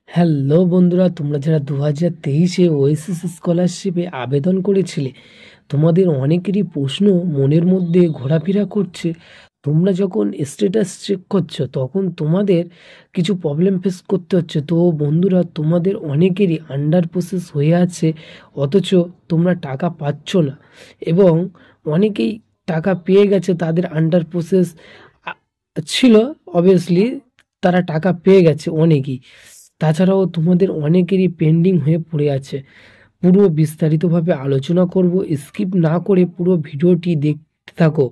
Hello বন্ধুরা, তোমরা যারা 2023-এ ওয়েসিস স্কলারশিপে আবেদন করেছিলে, তোমাদের অনেকেরই প্রশ্ন মনের মধ্যে ঘোরাফেরা করছে। তোমরা যখন স্ট্যাটাস চেক করছো তখন তোমাদের কিছু প্রবলেম ফেস করতে হচ্ছে। তো বন্ধুরা, তোমাদের অনেকেরই আন্ডার প্রসেস হয়ে আছে, অথচ তোমরা টাকা পাচ্ছ না, এবং অনেকেই টাকা পেয়ে গেছে, তাদের আন্ডার প্রসেস ছিল, অবভিয়াসলি তারা টাকা পেয়ে গেছে অনেকেই। তাছাড়াও তোমাদের অনেকেরই পেন্ডিং হয়ে পড়ে আছে। পুরো বিস্তারিতভাবে আলোচনা করব, স্কিপ না করে পুরো ভিডিওটি দেখতে থাকো,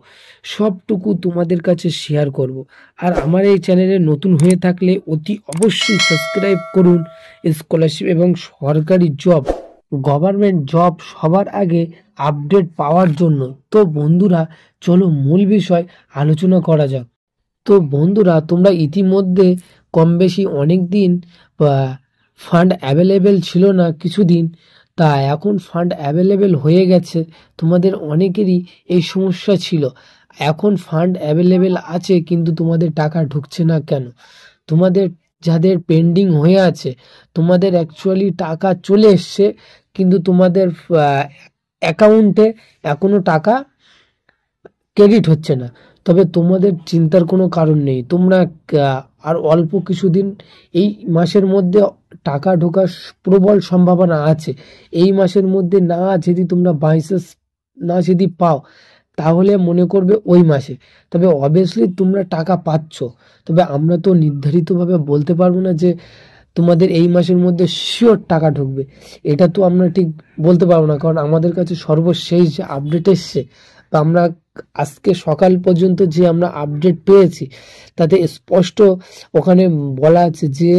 সবটুকু তোমাদের কাছে শেয়ার করব। আর আমার এই চ্যানেলে নতুন হয়ে থাকলে অতি অবশ্যই সাবস্ক্রাইব করুন। স্কলারশিপ এবং সরকারি জব, গভর্নমেন্ট জব সবার আগে আপডেট পাওয়ার জন্য। তো বন্ধুরা, চলো মূল বিষয় আলোচনা করা যাক। তো বন্ধুরা, তোমরা ইতিমধ্যে কম বেশি অনেক দিন ফান্ড অ্যাভেলেবেল ছিল না কিছুদিন, তা এখন ফান্ড অ্যাভেলেবেল হয়ে গেছে। তোমাদের অনেকেরই এই সমস্যা ছিল, এখন ফান্ড অ্যাভেলেবেল আছে কিন্তু তোমাদের টাকা ঢুকছে না কেন? তোমাদের যাদের পেন্ডিং হয়ে আছে, তোমাদের অ্যাকচুয়ালি টাকা চলে এসছে, কিন্তু তোমাদের অ্যাকাউন্টে এখনো টাকা ক্রেডিট হচ্ছে না। তবে তোমাদের চিন্তার কোনো কারণ নেই, তোমরা আর অল্প কিছুদিন, এই মাসের মধ্যে টাকা ঢোকার প্রবল সম্ভাবনা আছে। এই মাসের মধ্যে না যদি তোমরা বাইসেস না যদি পাও, তাহলে মনে করবে ওই মাসে, তবে অবভিয়াসলি তোমরা টাকা পাচ্ছ। তবে আমরা তো নির্ধারিতভাবে বলতে পারবো না যে তোমাদের এই মাসের মধ্যে শিওর টাকা ঢুকবে, এটা তো আমরা ঠিক বলতে পারবো না, কারণ আমাদের কাছে সর্বশেষ যে আপডেট এসছে, বা আমরা আজকে সকাল পর্যন্ত যে আমরা আপডেট পেয়েছি, তাতে স্পষ্ট ওখানে বলা আছে যে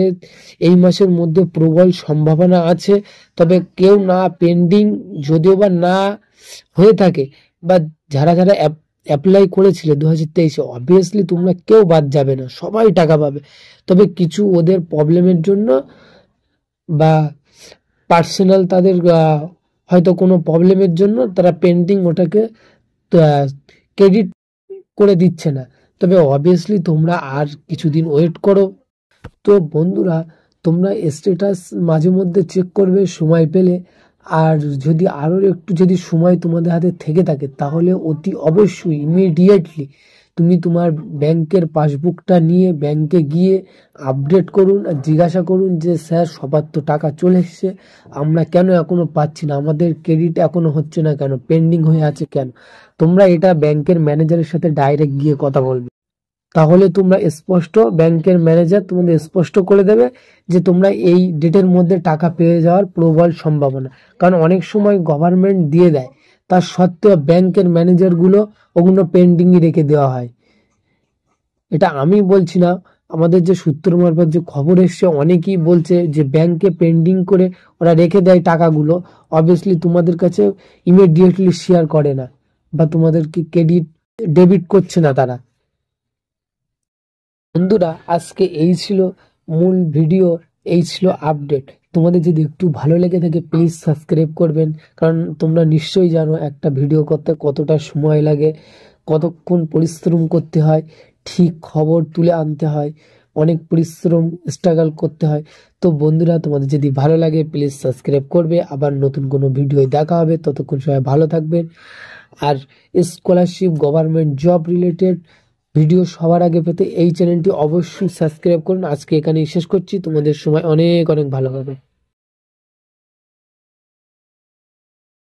এই মাসের মধ্যে প্রবল সম্ভাবনা আছে। তবে কেউ না পেন্ডিং যদিও বা না হয়ে থাকে, বা যারা যারা অ্যাপ্লাই করেছিলে 2023-এ, অবভিয়াসলি তোমরা কেউ বাদ যাবে না, সবাই টাকা পাবে। তবে কিছু ওদের প্রবলেমের জন্য, বা পার্সোনাল তাদের হয়তো কোনো প্রবলেমের জন্য তারা পেন্ডিং ওটাকে ক্রেডিট করে দিচ্ছে না। তবে অবভিয়াসলি তোমরা আর কিছুদিন ওয়েট করো। তো বন্ধুরা, তোমরা স্ট্যাটাস মাঝে মধ্যে চেক করবে সময় পেলে। আর যদি আরও একটু যদি সময় তোমাদের হাতে থেকে থাকে, তাহলে অতি অবশ্যই ইমিডিয়েটলি তুমি তোমার ব্যাংকের পাসবুকটা নিয়ে ব্যাংকে গিয়ে আপডেট করুন, আর জিজ্ঞাসা করুন যে স্যার, সবার তো টাকা চলে এসছে, আমরা কেন এখনো পাচ্ছি না, আমাদের ক্রেডিট এখনো হচ্ছে না কেন, পেন্ডিং হয়ে আছে কেন? তোমরা এটা ব্যাংকের ম্যানেজারের সাথে ডাইরেক্ট গিয়ে কথা বলবে, তাহলে তোমরা স্পষ্ট, ব্যাংকের ম্যানেজার তোমাদের স্পষ্ট করে দেবে যে তোমরা এই ডেটের মধ্যে টাকা পেয়ে যাওয়ার প্রবল সম্ভাবনা। কারণ অনেক সময় গভর্নমেন্ট দিয়ে দেয়, তার সত্ত্বেও ব্যাংকের ম্যানেজারগুলো ওগুলো পেন্ডিংই রেখে দেওয়া হয়। এটা আমি বলছি না, আমাদের যে সূত্র মারফত যে খবর এসছে, অনেকেই বলছে যে ব্যাংকে পেন্ডিং করে ওরা রেখে দেয় টাকাগুলো, অবভিয়াসলি তোমাদের কাছে ইমিডিয়েটলি শেয়ার করে না, বা তোমাদেরকে ক্রেডিট ডেবিট করছে না তারা। বন্ধুরা, আজকে এই ছিল মূল ভিডিও, এই ছিল আপডেট। তোমাদের যদি একটু ভালো লেগে থাকে, প্লিজ সাবস্ক্রাইব করবেন, কারণ তোমরা নিশ্চয়ই জানো একটা ভিডিও করতে কতটা সময় লাগে, কতক্ষণ পরিশ্রম করতে হয়, ঠিক খবর তুলে আনতে হয়, অনেক পরিশ্রম স্ট্রাগল করতে হয়। তো বন্ধুরা, তোমাদের যদি ভালো লাগে প্লিজ সাবস্ক্রাইব করবে। আবার নতুন কোনো ভিডিও দেখা হবে, ততক্ষণ সবাই ভালো থাকবেন। আর scholarship, government job related video সবার আগে পেতে এই চ্যানেলটি অবশ্যই সাবস্ক্রাইব করুন। আজকে এখানেই শেষ করছি, তোমাদের সময় অনেক অনেক ভালো হবে।